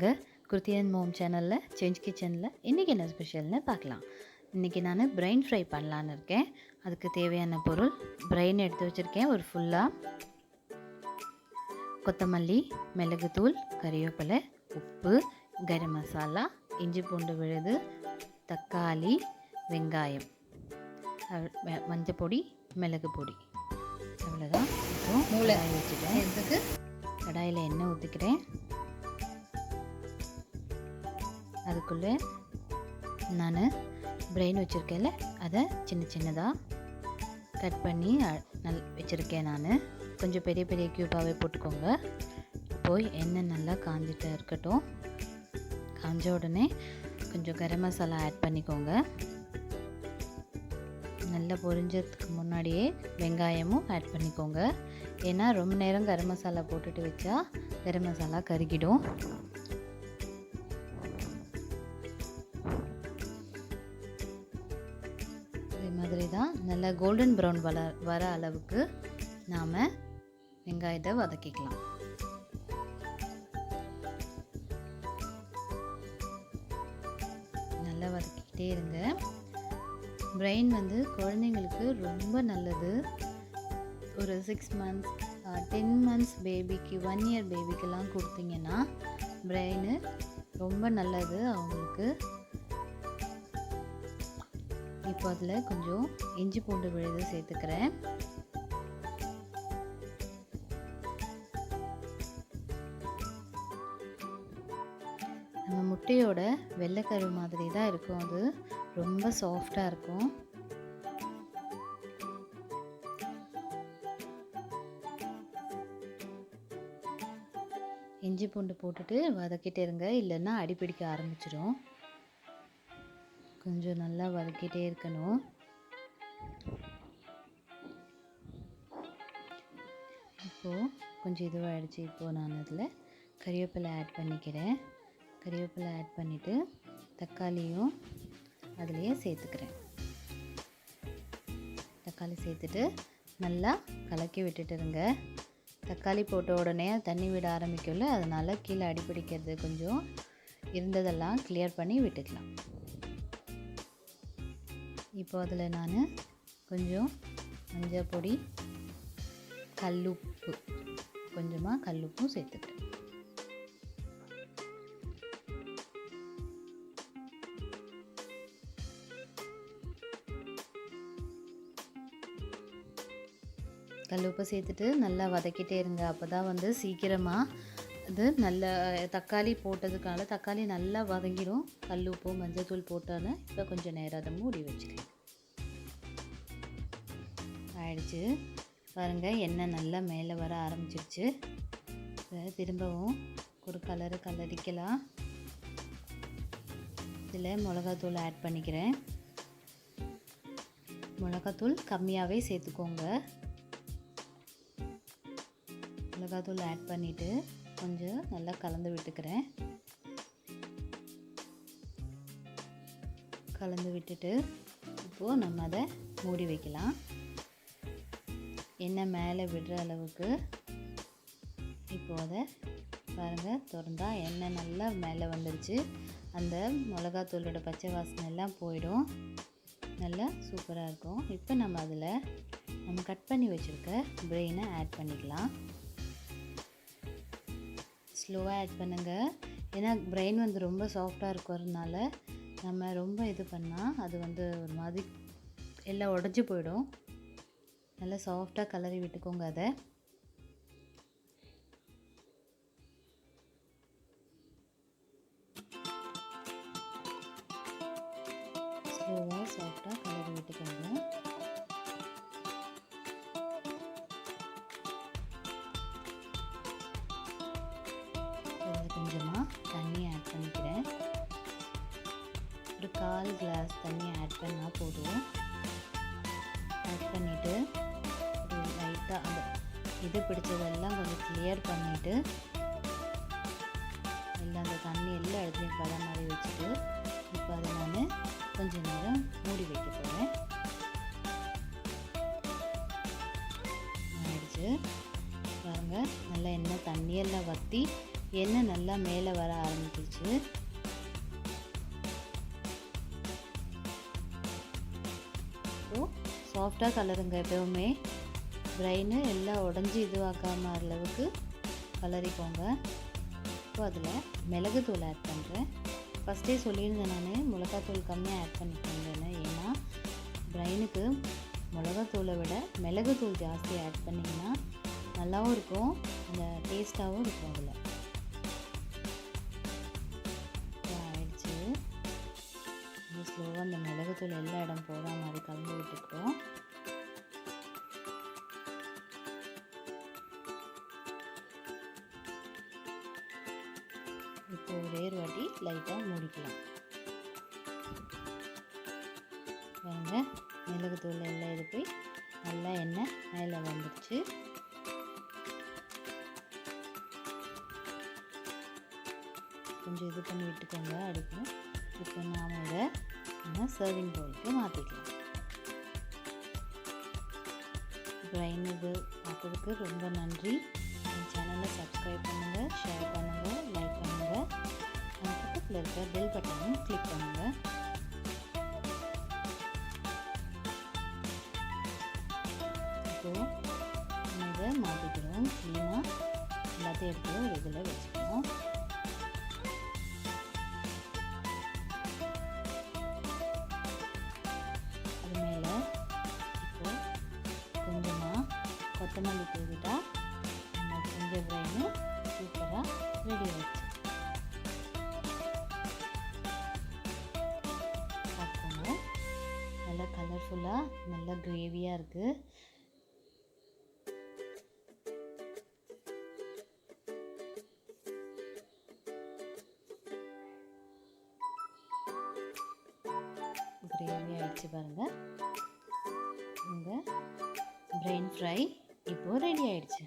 வாங்க kruthi and mom சேனல்ல change கிச்சன்ல இன்னைக்கு என்ன ஸ்பெஷல்னு பார்க்கலாம். இன்னைக்கு நான் பிரைன் ஃப்ரை பண்ணலான்னு இருக்கேன். அதுக்கு தேவையான பொருள் பிரைன் எடுத்து வச்சிருக்கேன் ஒரு ஃபுல்லா, கொத்தமல்லி, மிளகுத்தூள், கறிவேப்பிலை, உப்பு, கரம் மசாலா, இஞ்சி பூண்டு விழுது, தக்காளி, வெங்காயம், மஞ்சள் பொடி, மிளகு பொடி, அவ்வளோதான். இப்போ மூளை வச்சுட்டேன். இதுக்கு கடாயில் எண்ணெய் ஊற்றிக்கிறேன். அதுக்குள்ளே நான் பிரெயின் வச்சுருக்கேன்ல அதை சின்ன சின்னதாக கட் பண்ணி வச்சுருக்கேன். நான் கொஞ்சம் பெரிய பெரிய க்யூபாகவே போட்டுக்கோங்க. போய் எண்ணெய் நல்லா காஞ்சிட்டு இருக்கட்டும். காஞ்ச உடனே கொஞ்சம் கரம் மசாலா ஆட் பண்ணிக்கோங்க. நல்லா பொரிஞ்சதுக்கு முன்னாடியே வெங்காயமும் ஆட் பண்ணிக்கோங்க. ஏன்னா ரொம்ப நேரம் கரம் மசாலா போட்டுட்டு வச்சா கரம் மசாலா கருகிடும். இதே மாதிரி தான் நல்லா கோல்டன் ப்ரௌன் வர அளவுக்கு நாம் வெங்காயத்தை வதக்கிக்கலாம். நல்லா வதக்கிக்கிட்டே இருங்க. பிரெயின் குழந்தைங்களுக்கு ரொம்ப நல்லது. ஒரு 6 months 10 months பேபிக்கு 1 year பேபிக்கெல்லாம் கொடுத்தீங்கன்னா பிரெயின் ரொம்ப நல்லது அவங்களுக்கு. இப்போ அதில் கொஞ்சம் இஞ்சி பூண்டு விழுது சேர்த்துக்கிறேன். நம்ம முட்டையோட வெள்ளைக்கரு மாதிரி தான் இருக்கும். அது ரொம்ப சாஃப்டாக இருக்கும். இஞ்சி பூண்டு போட்டுட்டு வதக்கிட்டே இருங்க, இல்லைன்னா அடிப்பிடிக்க ஆரம்பிச்சிடும். கொஞ்சம் நல்லா வதக்கிட்டே இருக்கணும். இப்போது கொஞ்சம் இதுவாகிடுச்சு. இப்போது நான் அதில் கறிவேப்பிலை ஆட் பண்ணிக்கிறேன். கறிவேப்பிலை ஆட் பண்ணிவிட்டு தக்காளியும் அதுலேயே சேர்த்துக்கிறேன். தக்காளி சேர்த்துட்டு நல்லா கலக்கி விட்டுட்டுருங்க. தக்காளி போட்ட உடனே தண்ணி விட ஆரம்பிக்கல, அதனால் கீழே அடிப்பிடிக்கிறது கொஞ்சம் இருந்ததெல்லாம் கிளியர் பண்ணி விட்டுக்கலாம். இப்போ அதில் நான் கொஞ்சம் மஞ்சள் பொடி, கல்லுப்பு, கொஞ்சமாக கல்லுப்பும் சேர்த்துக்கிறேன். கல்லுப்பை சேர்த்துட்டு நல்லா வதக்கிட்டே இருங்க. அப்போ தான் சீக்கிரமாக அது நல்ல தக்காளி போட்டதுக்கான தக்காளி நல்லா வதங்கிடும். கல்லுப்பும் மஞ்சத்தூள் போட்டாலும் இப்போ கொஞ்சம் நேரம் அதை மூடி வச்சுக்கலாம். ஆயிடுச்சு பாருங்கள், எண்ணெய் நல்லா மேலே வர ஆரம்பிச்சிருச்சு. திரும்பவும் ஒரு கலரிக்கலாம். இதில் மிளகாத்தூள் ஆட் பண்ணிக்கிறேன். மிளகாத்தூள் கம்மியாகவே சேர்த்துக்கோங்க. மிளகாத்தூள் ஆட் பண்ணிவிட்டு கொஞ்சம் நல்லா கலந்து விட்டுக்கிறேன். கலந்து விட்டுட்டு இப்போது நம்ம அதை மூடி வைக்கலாம். எண்ணெய் மேலே விடுற அளவுக்கு. இப்போது அதை பாருங்கள், திறந்தா எண்ணெய் நல்லா மேலே வந்துடுச்சு. அந்த மிளகாத்தூளோட பச்சை வாசனை எல்லாம் போயிடும். நல்லா சூப்பராக இருக்கும். இப்போ நம்ம அதில் நம்ம கட் பண்ணி வச்சுருக்க பிரெயினை ஆட் பண்ணிக்கலாம். ஸ்லோவாக ஆட் பண்ணுங்கள். ஏன்னா பிரெயின் ரொம்ப சாஃப்டாக இருக்கிறதுனால நம்ம ரொம்ப இது பண்ணால் அது ஒரு மாதிரி எல்லாம் உடஞ்சி போயிடும். நல்லா சாஃப்டாக கலரி விட்டுக்கோங்க. அதை ஸ்லோவாக சாஃப்டாக கலரி விட்டுக்கோங்க. கொஞ்சமாக தண்ணி ஆட் பண்ணிக்கிறேன். ஒரு 1/4 கிளாஸ் தண்ணி ஆட் பண்ணால் போதும். ஆட் பண்ணிவிட்டு ஒரு லைட்டாக அந்த இது பிடிச்சதெல்லாம் கொஞ்சம் கிளியர் பண்ணிவிட்டு எல்லாம் அந்த தண்ணி எல்லா இடத்துலையும் பட மாதிரி வச்சுட்டு இப்போ அதை நான் கொஞ்சம் நேரம் மூடி வைக்க போகிறேன். ஆயிடுச்சு பாருங்கள், நல்லா எண்ணெய் தண்ணியெல்லாம் வற்றி எண்ணெய் நல்லா மேலே வர ஆரம்பிச்சிச்சு. ஸோ சாஃப்டாக கலருங்க. எப்போவுமே பிரெயின் எல்லாம் உடஞ்சி இதுவாக்காம அளவுக்கு கலரிக்கோங்க. இப்போ அதில் மிளகுத்தூள் ஆட் பண்ணுறேன். ஃபஸ்ட்டே சொல்லியிருந்தேன் நான் மிளகாத்தூள் கம்மியாக ஆட் பண்ணிக்கோங்கன்னு. ஏன்னா பிரெயினுக்கு மிளகாத்தூளை விட மிளகுத்தூள் ஜாஸ்தி ஆட் பண்ணிங்கன்னா நல்லாவும் இருக்கும், அந்த டேஸ்ட்டாகவும் இருக்கும். அதில் ஆயிடுச்சு. ஸ்லோவாக அந்த மிளகுத்தூள் எல்லா இடம் போகிற மாதிரி கலந்து விட்டுக்கிறோம். இப்போ ஒரே ஒரு வாட்டி லைட்டாக மூடிக்கலாம். பாருங்க, மிளகுத்தூள் எல்லாம் இது போய் நல்லா எண்ணெய் மேலே வந்துடுச்சு. கொஞ்சம் இது பண்ணி விட்டுக்கோங்க அடுப்பு. இப்போ நாம் இதை நம்ம சர்விங் பவுலுக்கு மாற்றிக்கலாம். பிரெயின் இது பார்த்ததுக்கு ரொம்ப நன்றி. என் சேனலை சப்ஸ்கிரைப் பண்ணுங்கள், ஷேர் பண்ணுங்கள், லைக் பண்ணுங்கள். அந்த பக்கத்தில் இருக்க பெல் பட்டனையும் கிளிக் பண்ணுங்கள். இப்போது நம்ம இதை மாற்றிக்கிறோம். க்ளீனாக எல்லாத்தையும் எடுத்து ஒரு இதில் வச்சுக்கிறோம். அது மேலே இப்போது கொஞ்சமாக கொத்தமல்லி தூவிட்டா நம்ம செஞ்ச பிரெயின் சூப்பராக ரெடி ஆகிடுச்சு. பார்த்துக்கோங்க, நல்லா கலர்ஃபுல்லாக நல்லா கிரேவியாக இருக்குது. கிரேவி ஆகிடுச்சு பாருங்கள். உங்கள் பிரெயின் ஃப்ரை இப்போது ரெடி ஆகிடுச்சு.